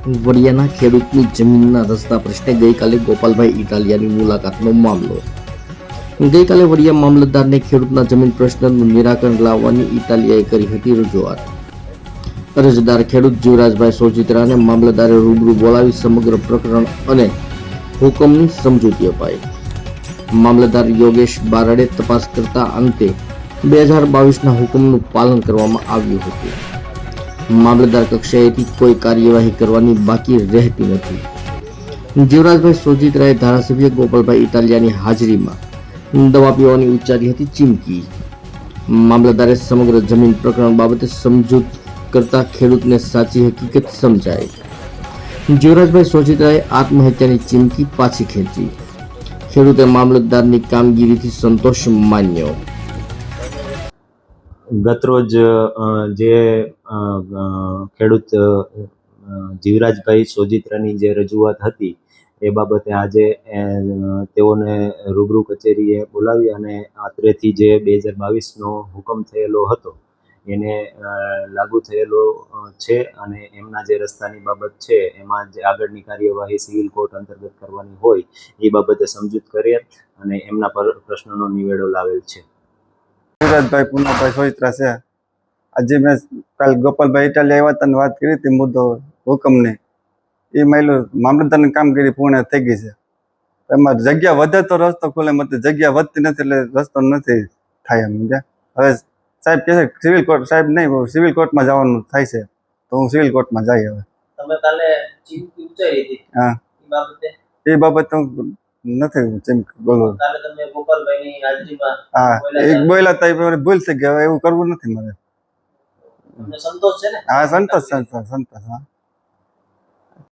વડિયાના ખેડૂતની જમીનના રસ્તા પ્રશ્ને ગઈકાલે ગોપાલભાઈ ઇટાલિયાની મુલાકાતનો મામલો. ગઈકાલે વડિયા મામલતદારને ખેડૂતના જમીન પ્રશ્નનું નિરાકરણ લાવવાની ઇટાલિયાએ કરી હતી રજૂઆત. અરજદાર ખેડૂત જીવરાજભાઈ સોજિત્રાને મામલતદારે રૂબરૂ બોલાવી સમગ્ર પ્રકરણ અને હુકમની સમજૂતી અપાઈ. મામલતદાર યોગેશ બારડે તપાસ કરતા અંતે 2022ના હુકમનું પાલન કરવામાં આવ્યું હતું. મામલતદાર કક્ષાએથી કોઈ કાર્યવાહી કરવાની બાકી રહેતી નથી. જીવરાજભાઈ સોજિત્રાએ ધારાસભ્ય ગોપાલભાઈ ઇટાલિયાની હાજરીમાં દવા પીવાની ઉચ્ચારી હતી ચીમકી. મામલતદારે સમગ્ર જમીન પ્રકરણ બાબતે સમજૂત કરતા ખેડૂતને સાચી હકીકત સમજાઈ. જીવરાજભાઈ સોજિત્રાએ આત્મહત્યાની ચીમકી પાછી ખેંચી. ખેડૂતે મામલતદારની કામગીરીથી સંતોષ માન્યો. ગતરોજ જે ખેડૂત જીવરાજભાઈ સોજિત્રાની જે રજૂઆત હતી એ બાબતે આજે તેઓને રૂબરૂ કચેરીએ બોલાવી અને અત્રેથી જે 2022નો હુકમ થયેલો હતો એને લાગુ થયેલો છે અને એમના જે રસ્તાની બાબત છે એમાં જે આગળની કાર્યવાહી સિવિલ કોર્ટ અંતર્ગત કરવાની હોય એ બાબતે સમજૂત કરી અને એમના પ્રશ્નનો નિવેડો લાવેલ છે. જીવરાજભાઈ પૂનાભાઈ સોજિત્રા છે. આજે મેં કાલ ગોપાલભાઈ ઇટાલિયા આવ્યા હતા વાત કરી હતી મુદ્દો હુકમની. એ મામલતદારની કામગીરી પૂર્ણ થઈ ગઈ છે. એમાં જગ્યા વધે તો રસ્તો ખુલે, મત જગ્યા વધતી નથી એટલે રસ્તો નથી થાય એમ. હવે સાહેબ કહે છે સિવિલ કોર્ટ, સાહેબ નહીં સિવિલ કોર્ટમાં જવાનું થાય છે તો હું સિવિલ કોર્ટમાં જઈ. હવે તમે કાલે ચીમકી ઉચ્ચારી હતી હા એ બાબતે એ બાબત નથી ચીમકી બોલવું. કાલે તમે ગોપાલભાઈની હાજરીમાં હા એક બોલ્યા હતા એ ભૂલ થઈ ગઈ. હવે એવું કરવું નથી મારે. તમને સંતોષ છે ને? હા સંતોષ. હા